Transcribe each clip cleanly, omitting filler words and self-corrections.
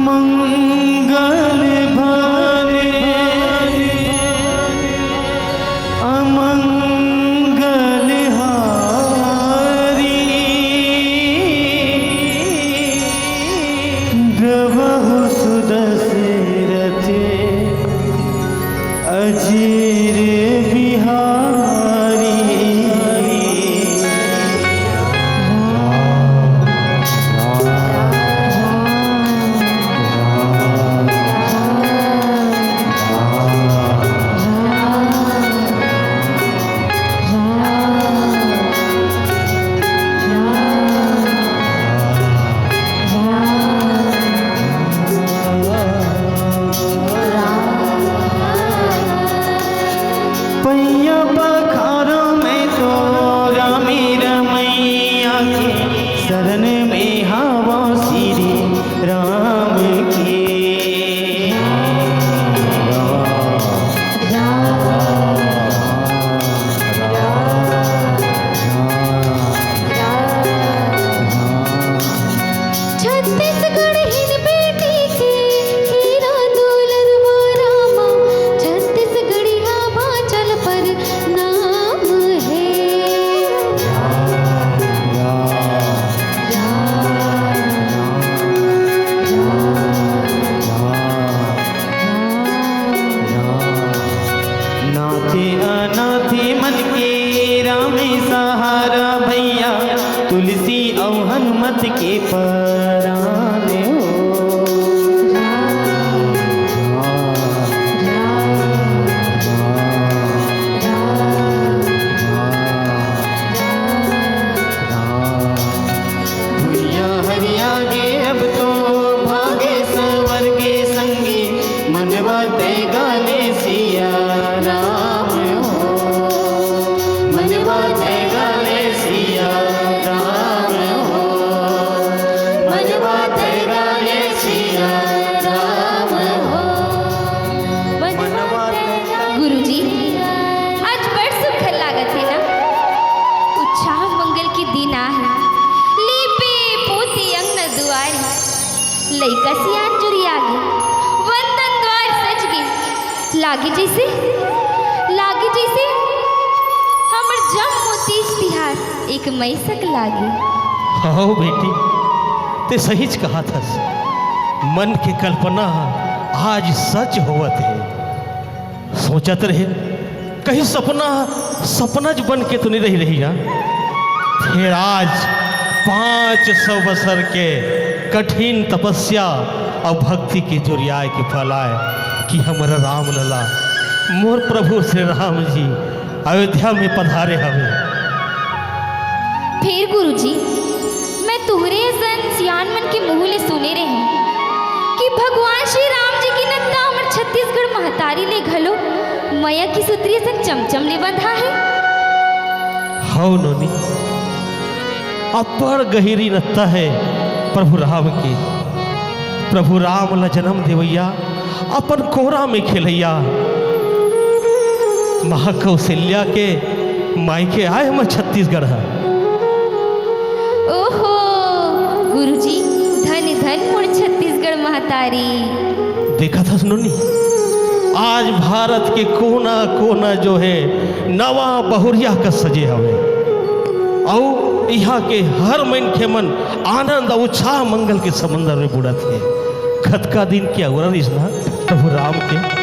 मंगल भरे अमंगल हारी द्रवहु सुदशरथ अजीर बिहारी। पैया पखारो में तो रामी रमैया के शरण में हवा श्री राम के। छत्तीसगढ़ हिन बेटी के हीरा दुलरवा रामा, छत्तीसगढ़िया बांचल पर नाम है। नाथे अनाथे मन के राम सहारा भैया, तुलसी और हनुमत के परान हो। भुइया हरिया गे अब तो भागे सवर के संगी, मनवा ते गाने सिया राम हो। मनवा ते गाने सिया राम हो। मनवा ते गाने सिया राम हो। गुरुजी, आज बड़ सुखद लागत है ना। उत्साह मंगल की दिन आहे, लीपे पोती अंगन दुआरी, लइका सियान जुरी आगे, वंदन द्वार सज गई। लागे जैसे हमर जम मोतीज तिहार एक मई सक लागे। हाँ बेटी, ते सहीच कहा था। मन के कल्पना आज सच होवत है। सोचत रहे कहीं सपना ज बन के तो नहीं रही ना। फिर आज 500 बरस के कठिन तपस्या और भक्ति के जोरियाए के फलाए कि हमारा राम लला मोर प्रभु श्री राम जी अयोध्या में पधारे हवे। फिर गुरुजी, मैं तुहरे सन सियान मन के मुँह ले सुने रहे कि भगवान श्री राम जी की नत्ता हमर छत्तीसगढ़ महतारी ले घलो मैया की सुत्रिय सन चमचम ले बंधा है। हाँ नोनी, अपर गहिरी नत्ता है प्रभु राम की। प्रभु राम ला जन्म देवैया अपन कोरा में खेलैया, महाकौशल्या के मायके आए हम छत्तीसगढ़। ओहो गुरुजी, धन धन मोर छत्तीसगढ़ महतारी। देखा था नोनी, आज भारत के कोना कोना जो है नवा बहुरिया का सजे हवे, और यहाँ के हर मन के मन आनंद और उत्साह मंगल के समंदर में बुड़त है। खत का दिन क्या हो रहा प्रभु राम के।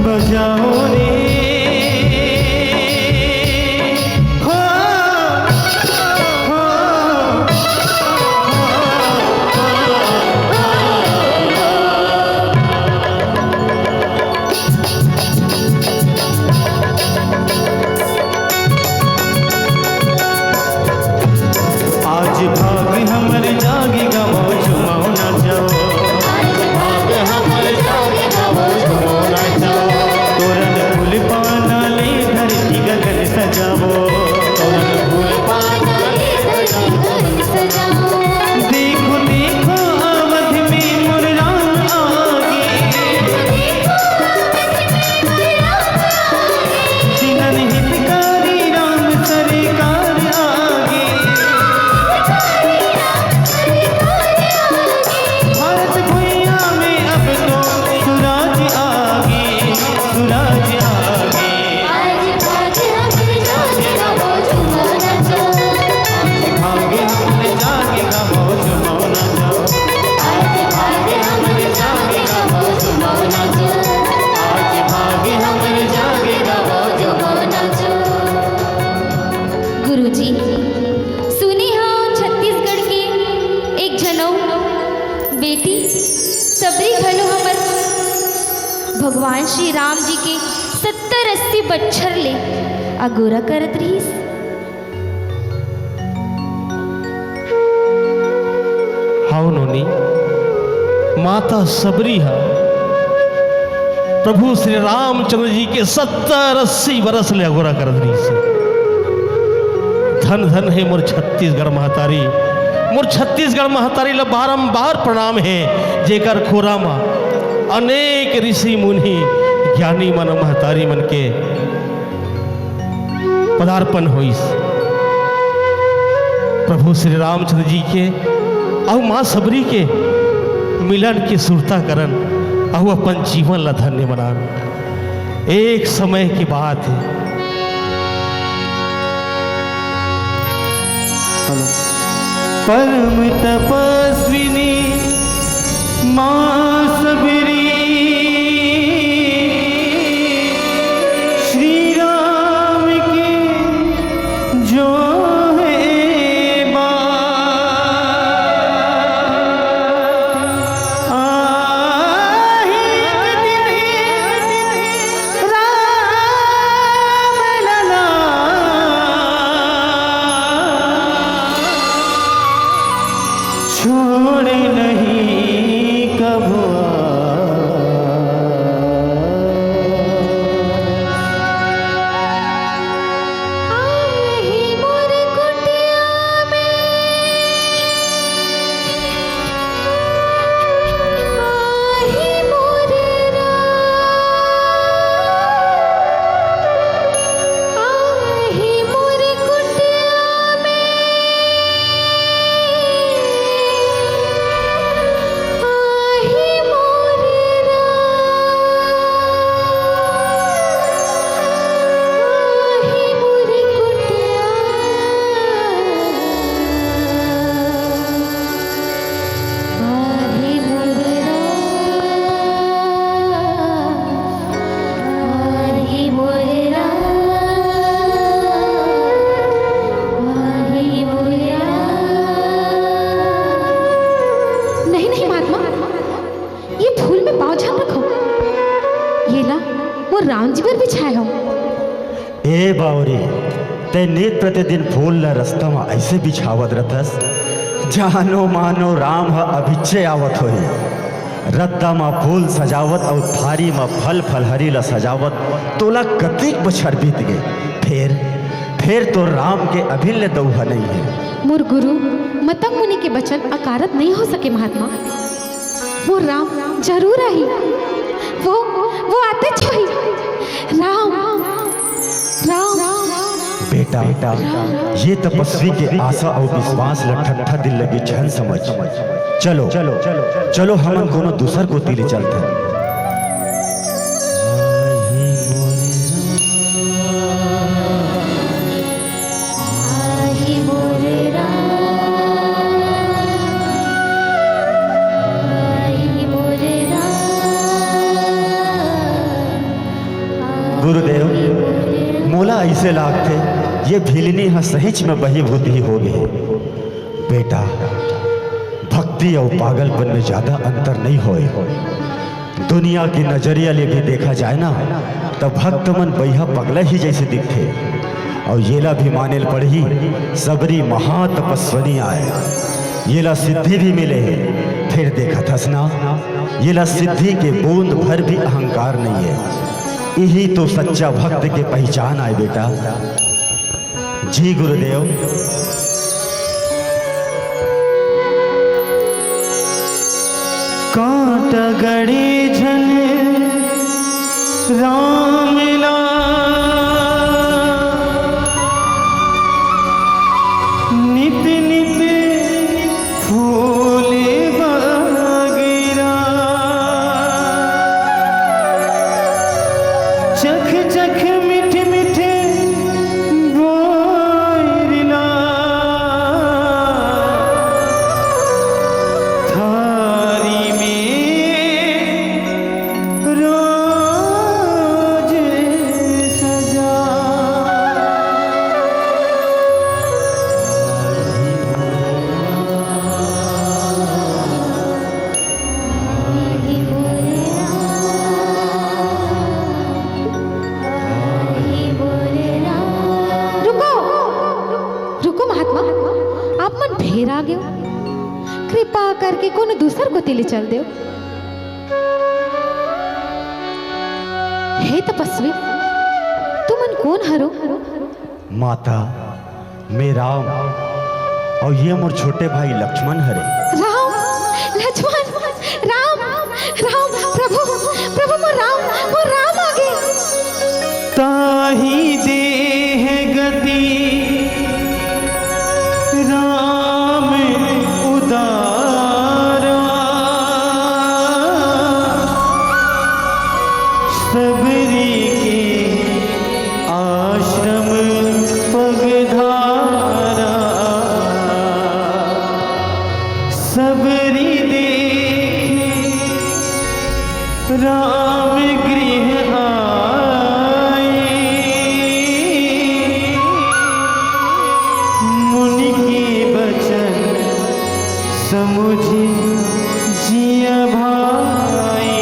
बजाओ रे हो जी के 70-80 बच्छर ले अगोरा करत रहीस। हाँ नोनी, माता सबरी हा प्रभु श्री रामचंद्र जी के 70-80 बरस ले अगोरा करत रही से। धन धन है मोर छत्तीसगढ़ महतारी, मोर छत्तीसगढ़ महतारी ला बारंबार प्रणाम है, जेकर खोरा मा अनेक ऋषि मुनि ज्ञानी मन महतारी मन के पदार्पण होइस। प्रभु श्री रामचंद्र जी के और माँ सबरी के मिलन की सुरता करन और अपन जीवन ला धन्य बनान। एक समय की बात है, परम तपस्विनी माँ सबरी श्री राम की जो है बात, आहे राम लला छोड़ नहीं कभू राम जी पर बिछाए हो। ए बावरी, ते नित प्रतिदिन फूल ल रास्ता में ऐसे बिछावत रथस जानो मानो राम ह अभिच्छे आवत होई। रद्दा में फूल सजावत और थारी में फल फलहरी ल सजावत तोला कतिक बछर बीत गए, फिर तो राम के अभिल्य दौहा नहीं है। मोर गुरु मतंग मुनि के वचन अकारत नहीं हो सके महात्मा। वो राम जरूर आई, वो आते छोई। राम राम बेटा ये तपस्वी के आशा और विश्वास ल ठट्ठा दिल लगी छन समझ। चलो चलो चलो चलो हम कोनो दूसर को तिले चलते हैं। गुरुदेव मोला ऐसे लागते ये भिलनी हा सहिच में बहीभूत ही हो गई। बेटा भक्ति और पागलपन में ज्यादा अंतर नहीं होए। दुनिया की नजरिया ले भी देखा जाए ना तो भक्त मन बैहा पगला ही जैसे दिखते। और येला भी मानेल पड़ी सबरी महातपस्वनी आए, येला सिद्धि भी मिले। फिर देखा थस ना येला सिद्धि के बूंद भर भी अहंकार नहीं है। यही तो सच्चा भक्त के पहचान आए बेटा। जी गुरुदेव। कांट गड़ी झन राम ला नित नित फूल बगिरा चख चख मिठ मिठ बोरिला थारी में रोज सजा। कृपा करके कोनो दूसर को तिले चल दो। हे तपस्वी, तुमन कौन हरो? माता, मैं राम और ये मोर छोटे भाई लक्ष्मण हरे। राम, लक्ष्मण, राम, राम, प्रभु, प्रभु मोर राम आ गए। ताही देह गति राम उदारा, सबरी के आश्रम पगधारा, सबरी देखे राम गृह आए, मुनि के बचन समुझी जिया भाई।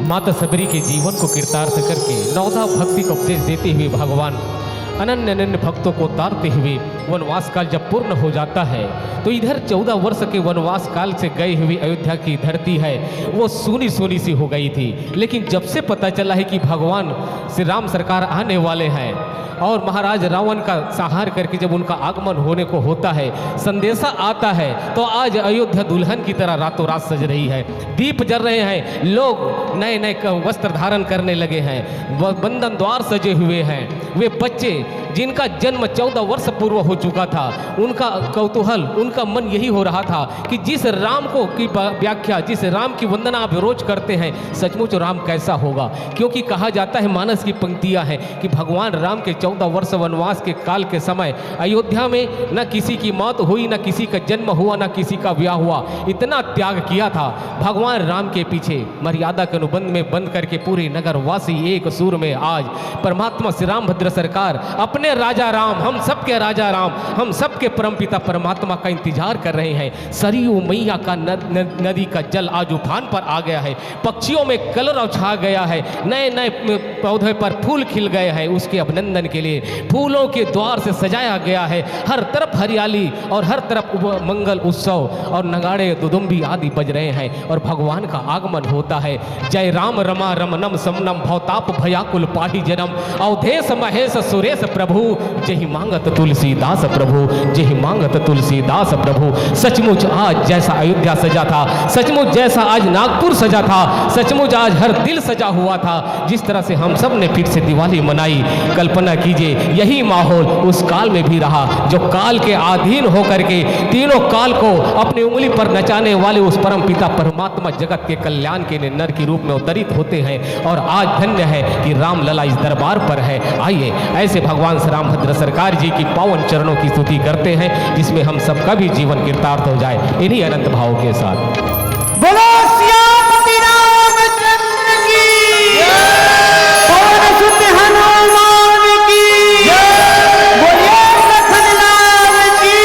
माता सबरी के जीवन को कृतार्थ करके नवधा भक्ति का उपदेश देते हुए भगवान अनन्य अनन्य भक्तों को उतारते हुए वनवास काल जब पूर्ण हो जाता है तो इधर 14 वर्ष के वनवास काल से गए हुए अयोध्या की धरती है वो सूनी सूनी सी हो गई थी। लेकिन जब से पता चला है कि भगवान श्री राम सरकार आने वाले हैं और महाराज रावण का संहार करके जब उनका आगमन होने को होता है, संदेशा आता है, तो आज अयोध्या दुल्हन की तरह रातों रात सज रही है। दीप जल रहे हैं, लोग नए नए वस्त्र धारण करने लगे हैं, बंधन द्वार सजे हुए हैं। वे बच्चे जिनका जन्म 14 वर्ष पूर्व हो चुका था, उनका कौतूहल, उनका मन यही हो रहा था कि जिस राम को की व्याख्या, जिस राम की वंदना आप रोज करते हैं, सचमुच राम कैसा होगा। क्योंकि कहा जाता है, मानस की पंक्तियां हैं कि भगवान राम के 14 वर्ष वनवास के काल के समय अयोध्या में न किसी की मौत हुई, न किसी का जन्म हुआ, न किसी का ब्याह हुआ। इतना त्याग किया था भगवान राम के पीछे, मर्यादा के अनुबंध में बंद करके पूरे नगर वासी एक सुर में आज परमात्मा श्री रामभद्र सरकार अपने राजा राम, हम सबके राजा राम, हम सबके परमपिता परमात्मा का इंतजार कर रहे हैं। सरयू मैया का नदी का जल आज उफान पर आ गया है, पक्षियों में कलरव छा गया है, नए नए पौधे पर फूल खिल गए हैं। उसके अभिनंदन के लिए फूलों के द्वार से सजाया गया है, हर तरफ हरियाली और हर तरफ मंगल उत्सव और नगाड़े दुदुम्बी आदि बज रहे हैं और भगवान का आगमन होता है। जय राम रमा रमनम समनम भवताप भयाकुल पाही जनम अवधेश महेश सुरेश प्रभु जय मांगत तुलसीदास प्रभु, जय मांगत तुलसीदास प्रभु। सचमुच आज जैसा अयोध्या सजा था, सचमुच जैसा आज नागपुर सजा था, सचमुच आज हर दिल सजा हुआ था, जिस तरह से हम हम सब ने फिर से दिवाली मनाई। कल्पना कीजिए यही माहौल उस काल में भी रहा, जो काल के अधीन होकर के तीनों काल को अपनी उंगली पर नचाने वाले उस परम पिता परमात्मा जगत के कल्याण के लिए नर के रूप में अवतरित होते हैं। और आज धन्य है कि राम लला इस दरबार पर है। आइए ऐसे भगवान श्री रामभद्र सरकार जी की पावन चरणों की स्तुति करते हैं, जिसमें हम सबका भी जीवन कृतार्थ हो जाए इन्हीं अनंत भाव के साथ। बोलो श्यामपति रामचंद्र की पवन सुत हनुमान की बोलिए लखन लाल की।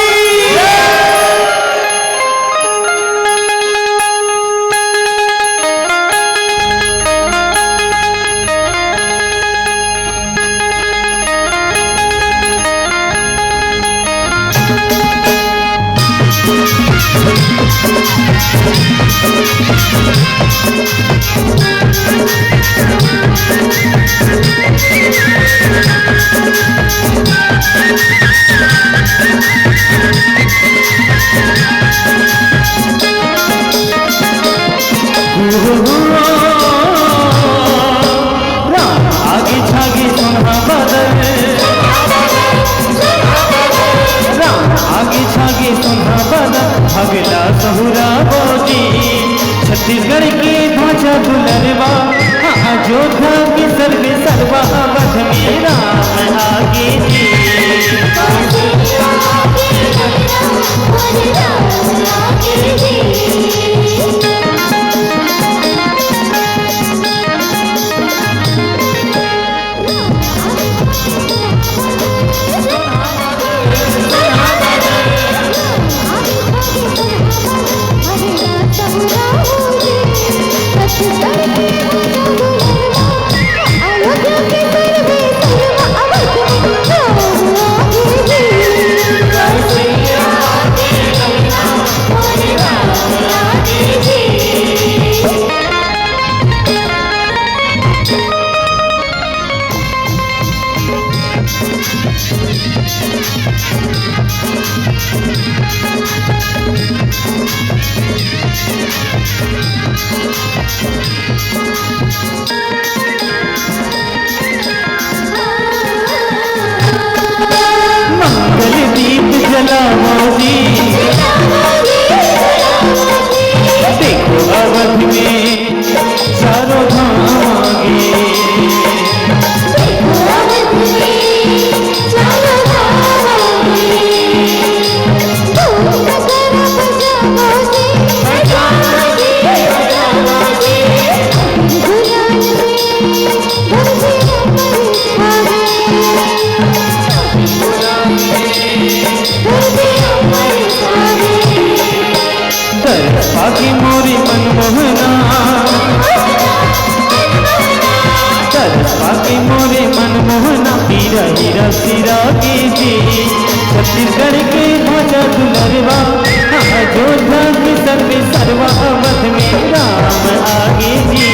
राम आगे छागे सुना बदल, राम आगे छागे सुना बदल, भगला सहुरा बोजी छत्तीसगढ़ की ढांचा दुलरवा, अयोध्या की सर्वे सर्वा अवध में राम आगे जी। मंगल दीप जलाओ जी, देखो अवध में चारों धाम आगे। पाकी मोरी मनमोहना, पाकी मोरे मनमोहना, हीरा हीरा सिरा के जी छत्तीसगढ़ के ढांचा दुलरवा, अयोध्या की सर्वे सर्वा अवध में राम आगे जी।